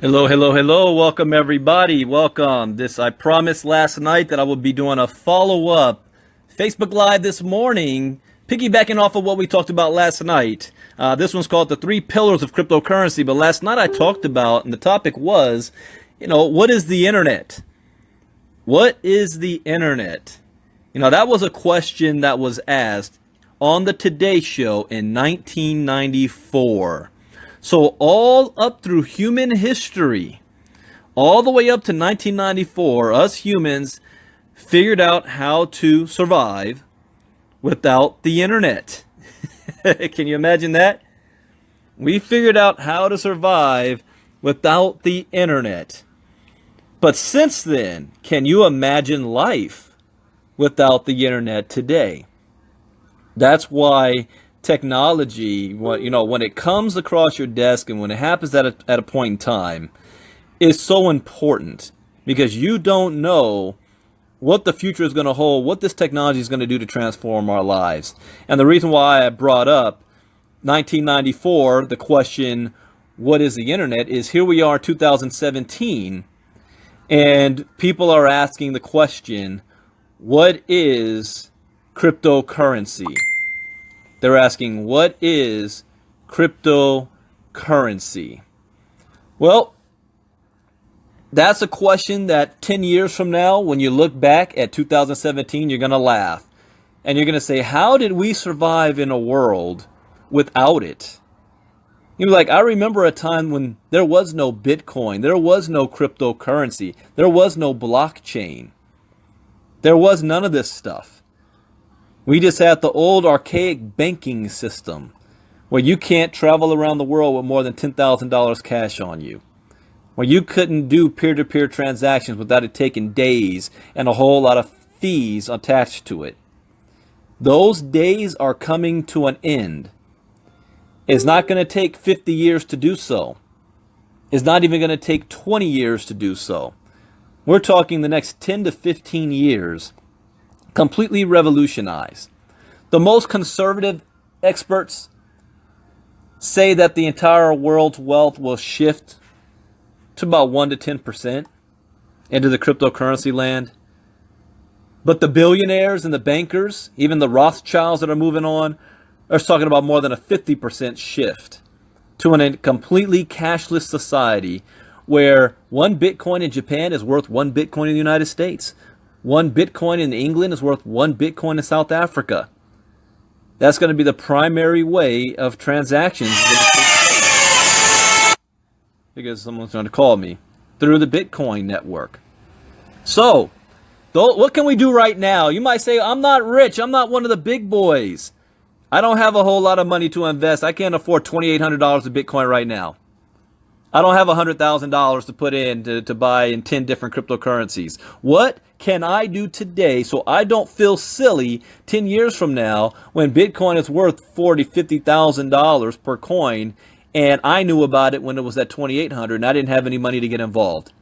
Hello, hello, hello. Welcome, everybody. Welcome. I promised last night that I would be doing a follow-up Facebook Live this morning, piggybacking off of what we talked about last night. This one's called the 3 pillars of cryptocurrency. But last night I talked about, and the topic was, what is the internet? What is the internet? That was a question that was asked on the Today Show in 1994. So all up through human history, all the way up to 1994, us humans figured out how to survive without the internet. Can you imagine that? We figured out how to survive without the internet. But since then, can you imagine life without the internet today? That's why technology, when it comes across your desk and when it happens at a point in time, is so important, because you don't know what the future is going to hold, what this technology is going to do to transform our lives. And the reason why I brought up 1994, the question, what is the internet, is here we are 2017, and people are asking the question, what is cryptocurrency? They're asking, what is cryptocurrency? Well, that's a question that 10 years from now, when you look back at 2017, you're going to laugh. And you're going to say, how did we survive in a world without it? You're like, I remember a time when there was no Bitcoin, there was no cryptocurrency, there was no blockchain. There was none of this stuff. We just had the old archaic banking system where you can't travel around the world with more than $10,000 cash on you, where you couldn't do peer-to-peer transactions without it taking days and a whole lot of fees attached to it. Those days are coming to an end. It's not going to take 50 years to do so. It's not even going to take 20 years to do so. We're talking the next 10 to 15 years. Completely revolutionized. The most conservative experts say that the entire world's wealth will shift to about 1 to 10% into the cryptocurrency land. But the billionaires and the bankers, even the Rothschilds that are moving on, are talking about more than a 50% shift to a completely cashless society where 1 Bitcoin in Japan is worth 1 Bitcoin in the United States. 1 Bitcoin in England is worth 1 Bitcoin in South Africa. That's going to be the primary way of transactions. Because someone's trying to call me through the Bitcoin network. So, what can we do right now? You might say, I'm not rich. I'm not one of the big boys. I don't have a whole lot of money to invest. I can't afford $2,800 of Bitcoin right now. I don't have $100,000 to put in to buy in 10 different cryptocurrencies. What can I do today so I don't feel silly 10 years from now when Bitcoin is worth $40,000, $50,000 per coin, and I knew about it when it was at $2,800 and I didn't have any money to get involved?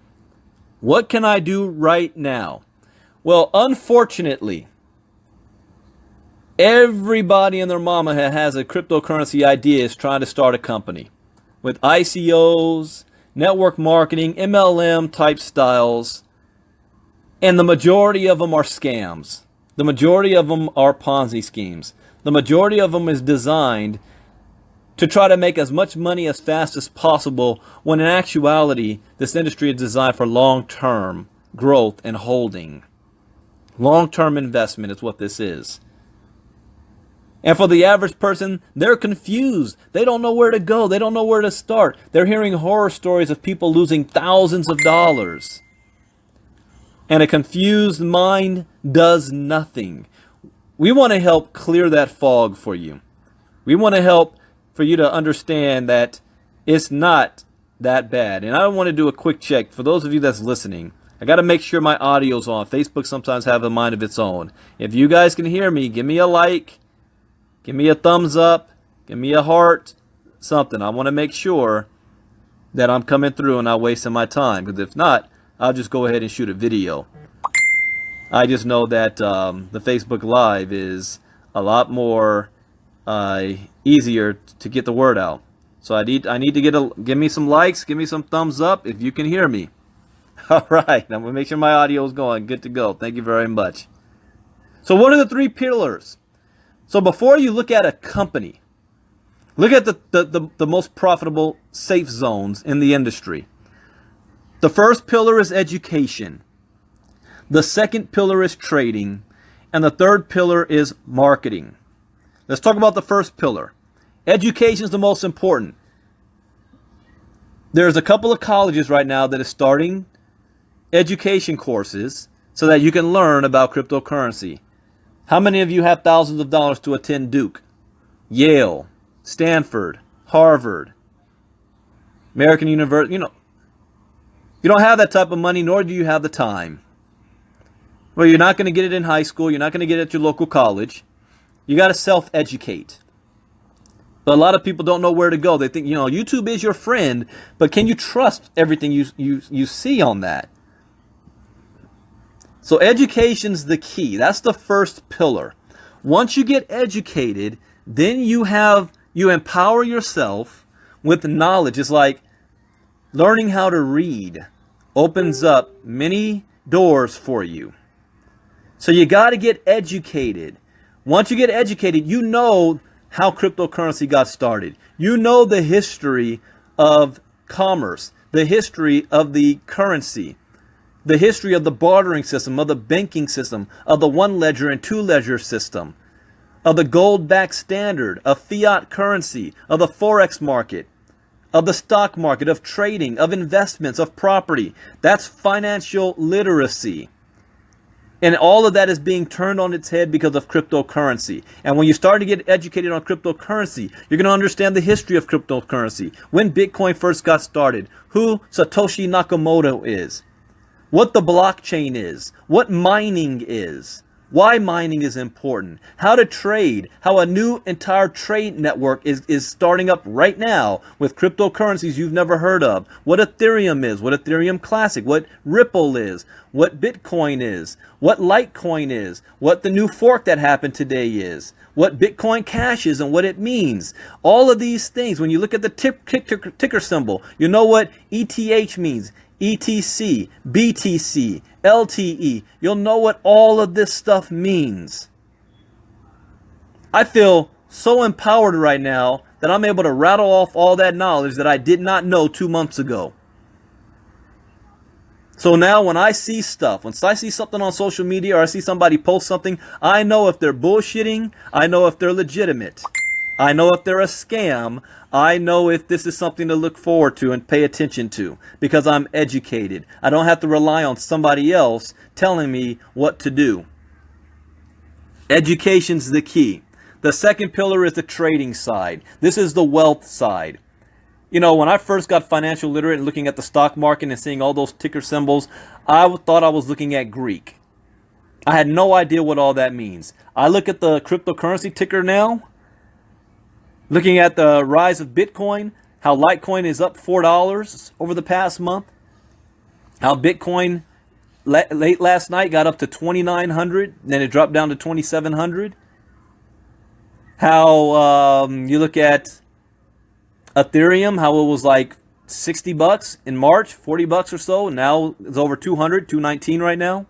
What can I do right now? Well, unfortunately, everybody and their mama has a cryptocurrency idea is trying to start a company with ICOs, network marketing, MLM type styles, and the majority of them are scams. The majority of them are Ponzi schemes. The majority of them is designed to try to make as much money as fast as possible, when in actuality, this industry is designed for long-term growth and holding. Long-term investment is what this is. And for the average person, they're confused. They don't know where to go. They don't know where to start. They're hearing horror stories of people losing thousands of dollars. And a confused mind does nothing. We want to help clear that fog for you. We want to help for you to understand that it's not that bad. And I want to do a quick check for those of you that's listening. I got to make sure my audio's on. Facebook sometimes has a mind of its own. If you guys can hear me, give me a like. Give me a thumbs up, give me a heart, something. I want to make sure that I'm coming through and not wasting my time. Because if not, I'll just go ahead and shoot a video. I just know that the Facebook Live is a lot more easier to get the word out. So I need to give me some likes, give me some thumbs up if you can hear me. All right, I'm gonna make sure my audio is going. Good to go. Thank you very much. So what are the three pillars? So before you look at a company, look at the most profitable safe zones in the industry. The first pillar is education. The second pillar is trading. And the third pillar is marketing. Let's talk about the first pillar. Education is the most important. There's a couple of colleges right now that are starting education courses so that you can learn about cryptocurrency. How many of you have thousands of dollars to attend Duke, Yale, Stanford, Harvard, American University? You don't have that type of money, nor do you have the time. Well, you're not going to get it in high school. You're not going to get it at your local college. You got to self-educate. But a lot of people don't know where to go. They think, YouTube is your friend, but can you trust everything you see on that? So education's the key. That's the first pillar. Once you get educated, then you empower yourself with knowledge. It's like learning how to read opens up many doors for you. So you got to get educated. Once you get educated, you know how cryptocurrency got started. You know the history of commerce, the history of the currency, the history of the bartering system, of the banking system, of the one ledger and two ledger system, of the gold-backed standard, of fiat currency, of the forex market, of the stock market, of trading, of investments, of property. That's financial literacy. And all of that is being turned on its head because of cryptocurrency. And when you start to get educated on cryptocurrency, you're going to understand the history of cryptocurrency. When Bitcoin first got started, who Satoshi Nakamoto is, what the blockchain is, what mining is, why mining is important, how to trade, how a new entire trade network is starting up right now with cryptocurrencies you've never heard of, what Ethereum is, what Ethereum Classic, what Ripple is, what Bitcoin is, what Litecoin is, what the new fork that happened today is, what Bitcoin Cash is and what it means. All of these things, when you look at the ticker symbol, you know what ETH means. ETC, BTC, LTE. You'll know what all of this stuff means. I feel so empowered right now that I'm able to rattle off all that knowledge that I did not know 2 months ago. So now when I see stuff, when I see something on social media or I see somebody post something, I know if they're bullshitting, I know if they're legitimate. I know if they're a scam. I know if this is something to look forward to and pay attention to because I'm educated. I don't have to rely on somebody else telling me what to do. Education's the key. The second pillar is the trading side. This is the wealth side. When I first got financial literate and looking at the stock market and seeing all those ticker symbols, I thought I was looking at Greek. I had no idea what all that means. I look at the cryptocurrency ticker now. Looking at the rise of Bitcoin, how Litecoin is up $4 over the past month, how Bitcoin late last night got up to 2,900, then it dropped down to 2,700. How you look at Ethereum, how it was like $60 in March, $40 or so, and now it's over 200, 219 right now.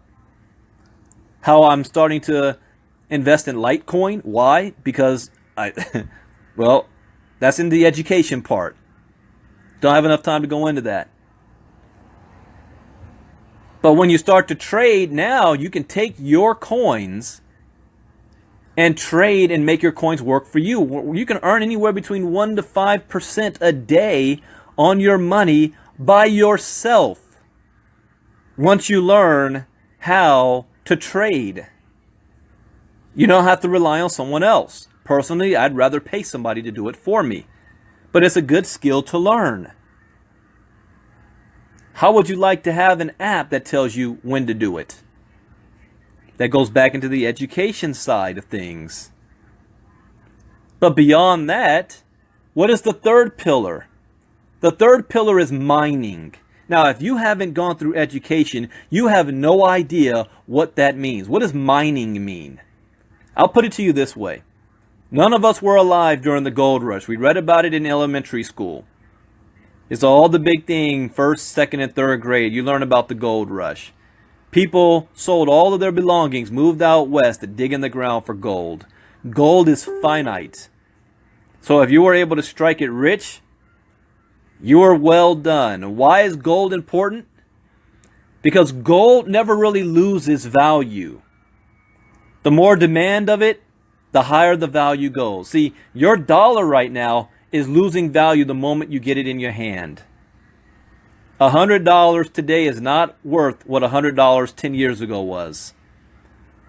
How I'm starting to invest in Litecoin. Why? Because well, that's in the education part. Don't have enough time to go into that. But when you start to trade now, you can take your coins and trade and make your coins work for you. You can earn anywhere between 1 to 5% a day on your money by yourself once you learn how to trade. You don't have to rely on someone else. Personally, I'd rather pay somebody to do it for me. But it's a good skill to learn. How would you like to have an app that tells you when to do it? That goes back into the education side of things. But beyond that, what is the third pillar? The third pillar is mining. Now, if you haven't gone through education, you have no idea what that means. What does mining mean? I'll put it to you this way. None of us were alive during the gold rush. We read about it in elementary school. It's all the big thing, first, second, and third grade. You learn about the gold rush. People sold all of their belongings, moved out west to dig in the ground for gold. Gold is finite. So if you were able to strike it rich, you are well done. Why is gold important? Because gold never really loses value. The more demand of it, the higher the value goes. See, your dollar right now is losing value the moment you get it in your hand. $100 today is not worth what $100 10 years ago was,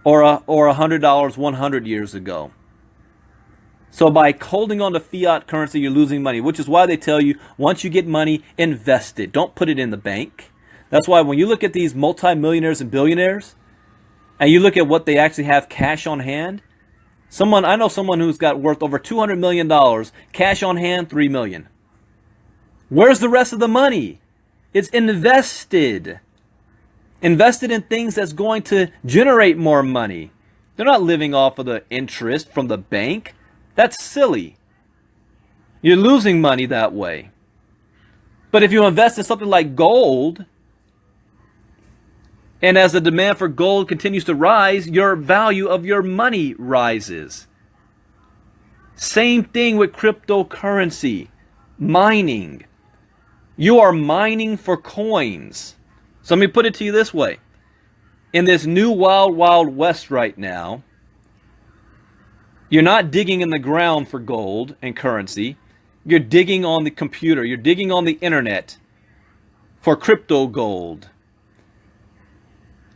or $100 100 years ago. So by holding on to fiat currency, you're losing money, which is why they tell you once you get money, invest it. Don't put it in the bank. That's why when you look at these multimillionaires and billionaires, and you look at what they actually have cash on hand, I know someone who's got worth over $200 million, cash on hand, $3 million. Where's the rest of the money? It's invested. Invested in things that's going to generate more money. They're not living off of the interest from the bank. That's silly. You're losing money that way. But if you invest in something like gold, and as the demand for gold continues to rise, your value of your money rises. Same thing with cryptocurrency, mining. You are mining for coins. So let me put it to you this way. In this new wild, wild west right now, you're not digging in the ground for gold and currency. You're digging on the computer. You're digging on the internet for crypto gold.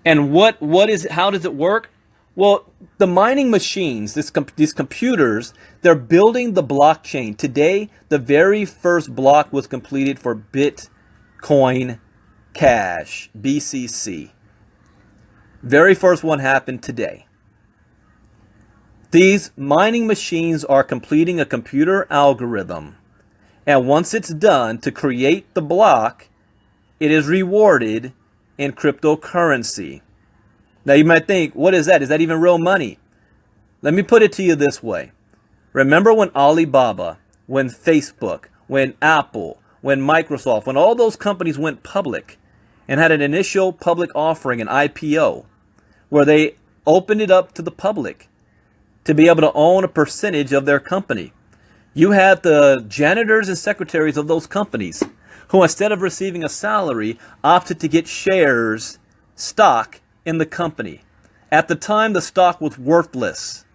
And how does it work? Well, the mining machines, these computers, they're building the blockchain. Today, the very first block was completed for Bitcoin Cash, BCC. Very first one happened today. These mining machines are completing a computer algorithm. And once it's done to create the block, it is rewarded in cryptocurrency. Now you might think, what is that? Is that even real money? Let me put it to you this way. Remember when Alibaba, when Facebook, when Apple, when Microsoft, when all those companies went public and had an initial public offering, an IPO, where they opened it up to the public to be able to own a percentage of their company. You had the janitors and secretaries of those companies who, instead of receiving a salary, opted to get shares, stock in the company. At the time, the stock was worthless.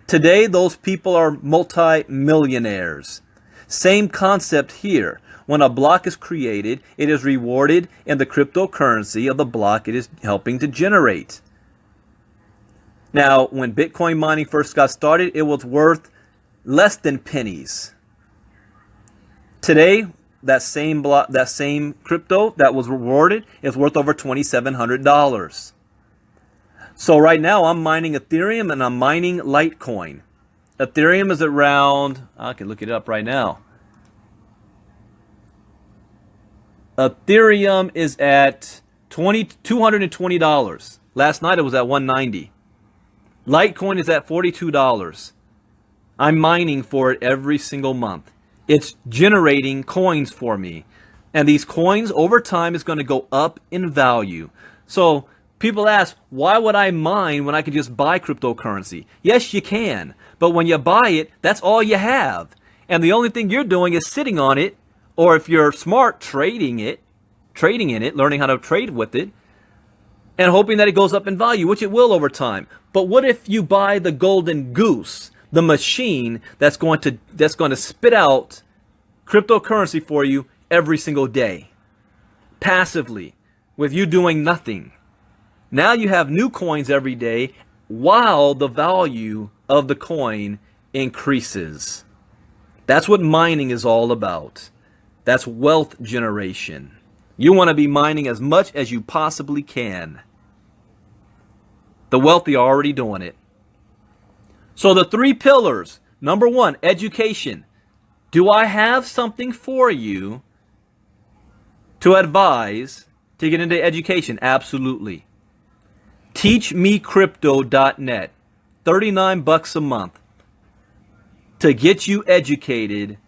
Today, those people are multi-millionaires. Same concept here. When a block is created, it is rewarded in the cryptocurrency of the block it is helping to generate. Now, when Bitcoin mining first got started, it was worth less than pennies. Today, that same crypto that was rewarded is worth over $2,700. So right now I'm mining Ethereum and I'm mining Litecoin. Ethereum is around, I can look it up right now. Ethereum is at $220. Last night it was at $190. Litecoin is at $42. I'm mining for it every single month. It's generating coins for me. And these coins over time is going to go up in value. So people ask, why would I mine when I could just buy cryptocurrency? Yes, you can. But when you buy it, that's all you have. And the only thing you're doing is sitting on it, or if you're smart, trading in it, learning how to trade with it, and hoping that it goes up in value, which it will over time. But what if you buy the golden goose, the machine that's going to spit out cryptocurrency for you every single day, passively, with you doing nothing? Now you have new coins every day while the value of the coin increases. That's what mining is all about. That's wealth generation. You want to be mining as much as you possibly can. The wealthy are already doing it. So the three pillars. Number one, education. Do I have something for you to advise to get into education? Absolutely. TeachMeCrypto.net. $39 a month. to get you educated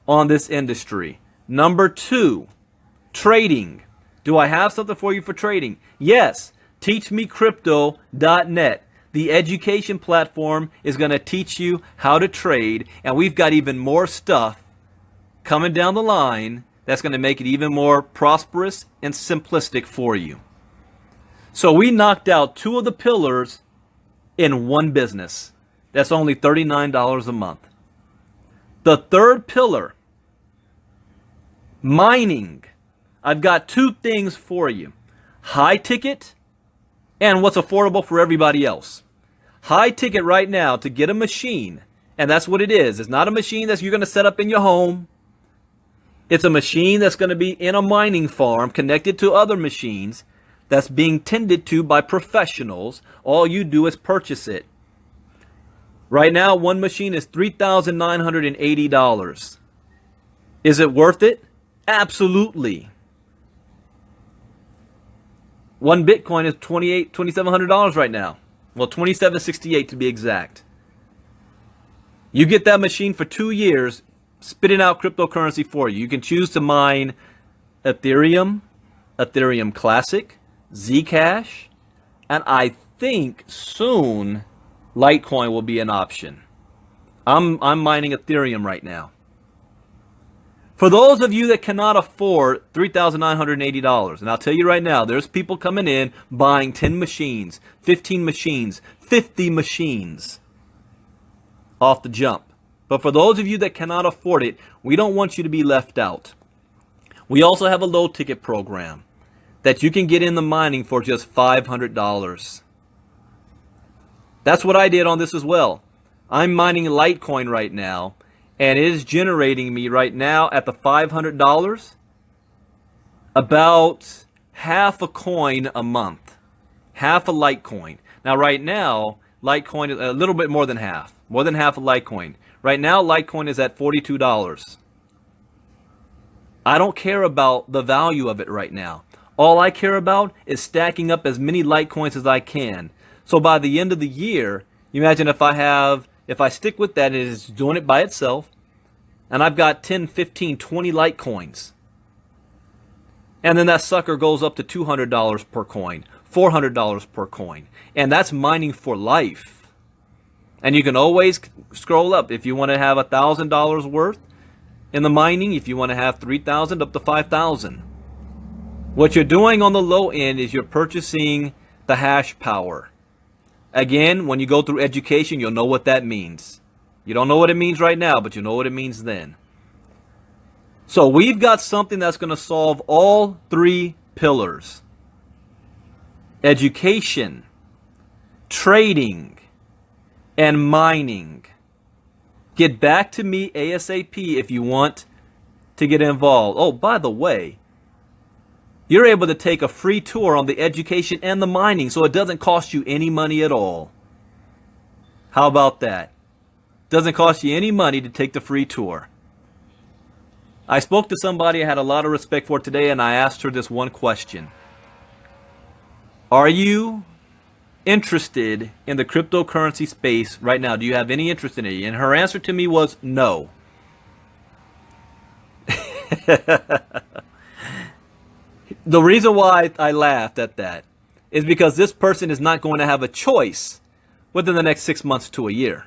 on this industry. Number 2, trading. Do I have something for you for trading? Yes. TeachMeCrypto.net. The education platform is going to teach you how to trade, and we've got even more stuff coming down the line that's going to make it even more prosperous and simplistic for you. So we knocked out 2 of the pillars in one business. That's only $39 a month. The third pillar, mining. I've got 2 things for you. High ticket and what's affordable for everybody else. High ticket right now to get a machine, and that's what it is. It's not a machine that you're going to set up in your home. It's a machine that's going to be in a mining farm connected to other machines that's being tended to by professionals. All you do is purchase it. Right now, one machine is $3,980. Is it worth it? Absolutely. One Bitcoin is $2,700 right now. Well, $2,768 to be exact. You get that machine for 2 years, spitting out cryptocurrency for you. You can choose to mine Ethereum, Ethereum Classic, Zcash, and I think soon Litecoin will be an option. I'm mining Ethereum right now. For those of you that cannot afford $3,980, and I'll tell you right now, there's people coming in buying 10 machines, 15 machines, 50 machines off the jump. But for those of you that cannot afford it, we don't want you to be left out. We also have a low ticket program that you can get in the mining for just $500. That's what I did on this as well. I'm mining Litecoin right now, and it is generating me right now at the $500 about half a coin a month, half a Litecoin. Now right now, Litecoin is a little bit more than half a Litecoin. Right now, Litecoin is at $42. I don't care about the value of it right now. All I care about is stacking up as many Litecoins as I can. So by the end of the year, you imagine if I stick with that and it's doing it by itself, and I've got 10, 15, 20 Litecoins, and then that sucker goes up to $200 per coin, $400 per coin, and that's mining for life. And you can always scroll up if you want to have $1,000 worth in the mining, if you want to have 3,000 up to 5,000. What you're doing on the low end is you're purchasing the hash power. Again, when you go through education, you'll know what that means. You don't know what it means right now, but you know what it means then. So we've got something that's going to solve all 3 pillars. Education, trading, and mining. Get back to me ASAP if you want to get involved. Oh, by the way, you're able to take a free tour on the education and the mining, so it doesn't cost you any money at all. How about that? Doesn't cost you any money to take the free tour. I spoke to somebody I had a lot of respect for today, and I asked her this one question. Are you interested in the cryptocurrency space right now? Do you have any interest in it? And her answer to me was no. The reason why I laughed at that is because this person is not going to have a choice within the next 6 months to a year.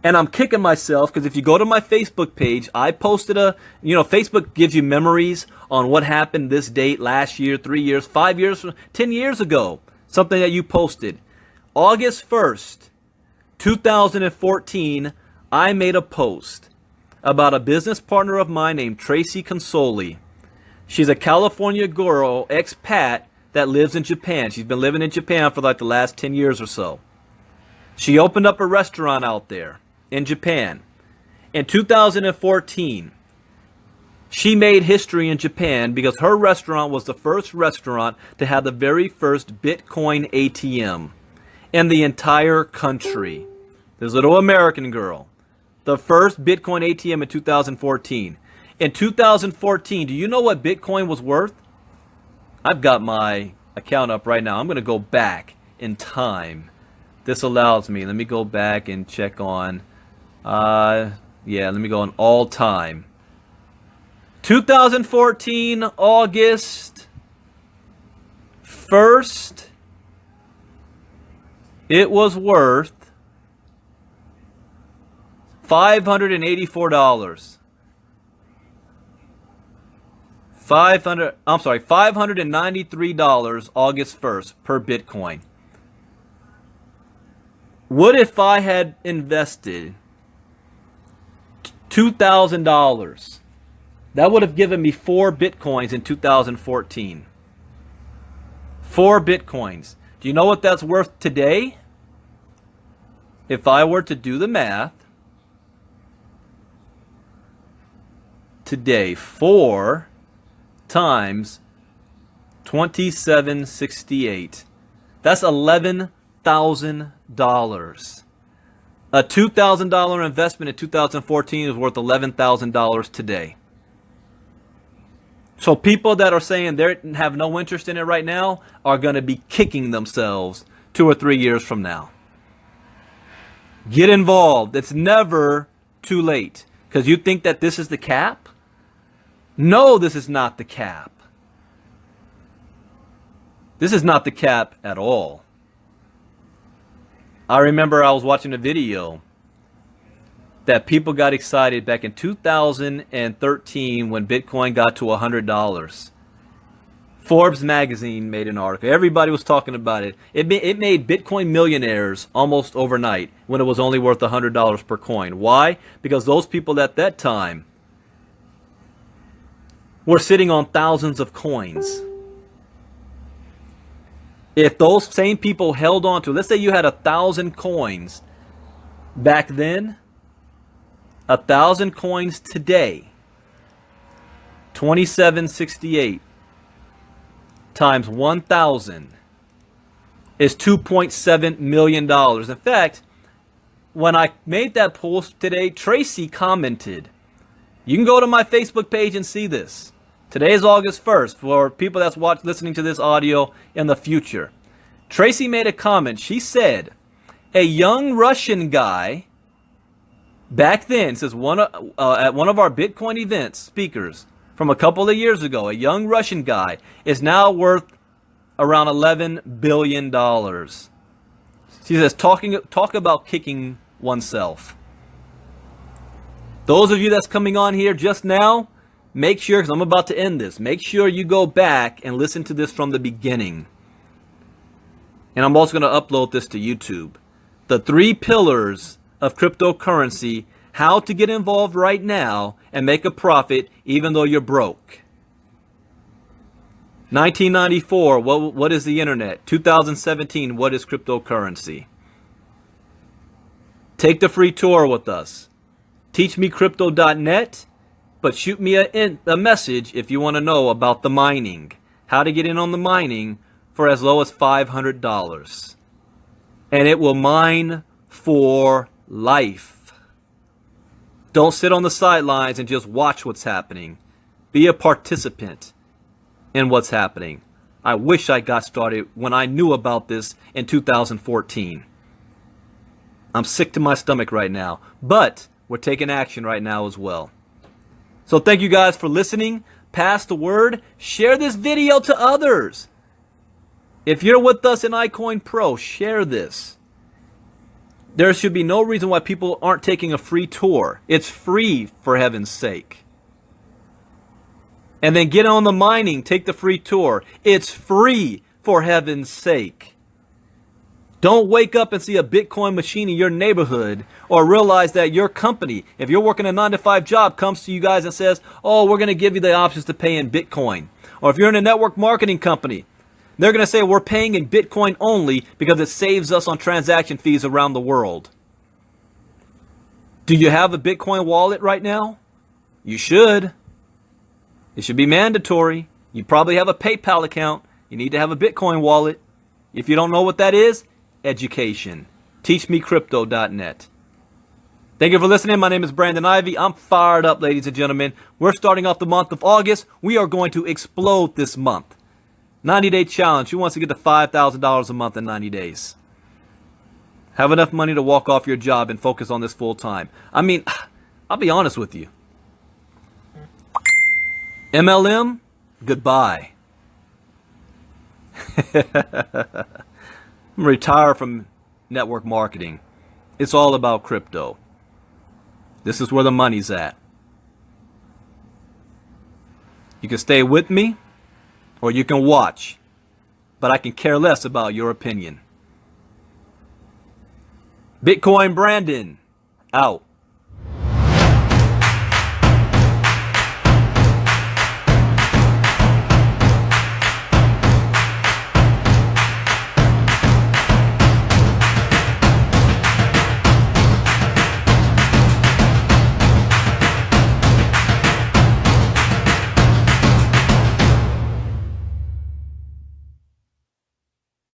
And I'm kicking myself because if you go to my Facebook page, I posted Facebook gives you memories on what happened this date, last year, 3 years, 5 years, 10 years ago. Something that you posted. August 1st, 2014, I made a post about a business partner of mine named Tracy Consoli. She's a California girl, expat, that lives in Japan. She's been living in Japan for like the last 10 years or so. She opened up a restaurant out there in Japan. In 2014, she made history in Japan because her restaurant was the first restaurant to have the very first Bitcoin ATM in the entire country. This little American girl. The first Bitcoin ATM in 2014. In 2014, do you know what Bitcoin was worth? I've got my account up right now. I'm going to go back in time. This allows me. Let me go back and check on Yeah, let me go on all time. 2014, August 1st, it was worth $584. $593 August 1st per Bitcoin. What if I had invested $2,000? That would have given me 4 Bitcoins in 2014. 4 Bitcoins. Do you know what that's worth today? If I were to do the math, today, 4 times 2768. That's $11,000. A $2,000 investment in 2014 is worth $11,000 today. So people that are saying they have no interest in it right now are going to be kicking themselves 2 or 3 years from now. Get involved. It's never too late. Because you think that this is the cap? No, this is not the cap. This is not the cap at all. I remember I was watching a video that people got excited back in 2013 when Bitcoin got to $100. Forbes magazine made an article. Everybody was talking about it. It made Bitcoin millionaires almost overnight when it was only worth $100 per coin. Why? Because those people at that time were sitting on thousands of coins. If those same people held on to, let's say you had 1,000 coins back then, 1,000 coins today, 2768 times 1,000 is $2.7 million. In fact, when I made that post today, Tracy commented. You can go to my Facebook page and see this. Today is August 1st for people that's listening to this audio in the future. Tracy made a comment. She said, a young Russian guy back then, says at one of our Bitcoin events, speakers from a couple of years ago, a young Russian guy is now worth around $11 billion. She says, talk about kicking oneself. Those of you that's coming on here just now, make sure, because I'm about to end this, make sure you go back and listen to this from the beginning. And I'm also going to upload this to YouTube. The 3 pillars of cryptocurrency, how to get involved right now and make a profit even though you're broke. 1994, what is the internet? 2017, what is cryptocurrency? Take the free tour with us. Teachmecrypto.net, but shoot me a message if you want to know about the mining. How to get in on the mining for as low as $500. And it will mine for life. Don't sit on the sidelines and just watch what's happening. Be a participant in what's happening. I wish I got started when I knew about this in 2014. I'm sick to my stomach right now, but we're taking action right now as well. So thank you guys for listening. Pass the word. Share this video to others. If you're with us in iCoinPro, share this. There should be no reason why people aren't taking a free tour. It's free, for heaven's sake. And then get on the mining, take the free tour. It's free, for heaven's sake. Don't wake up and see a Bitcoin machine in your neighborhood or realize that your company, if you're working a 9-to-5 job, comes to you guys and says, oh, we're going to give you the options to pay in Bitcoin. Or if you're in a network marketing company, they're going to say we're paying in Bitcoin only because it saves us on transaction fees around the world. Do you have a Bitcoin wallet right now? You should. It should be mandatory. You probably have a PayPal account. You need to have a Bitcoin wallet. If you don't know what that is, education. Teachmecrypto.net. Thank you for listening. My name is Brandon Ivey. I'm fired up, ladies and gentlemen. We're starting off the month of August. We are going to explode this month. 90-day challenge. Who wants to get to $5,000 a month in 90 days? Have enough money to walk off your job and focus on this full time. I mean, I'll be honest with you. MLM, goodbye. I'm retire from network marketing. It's all about crypto. This is where the money's at. You can stay with me or you can watch, but I can care less about your opinion. Bitcoin Brandon, out.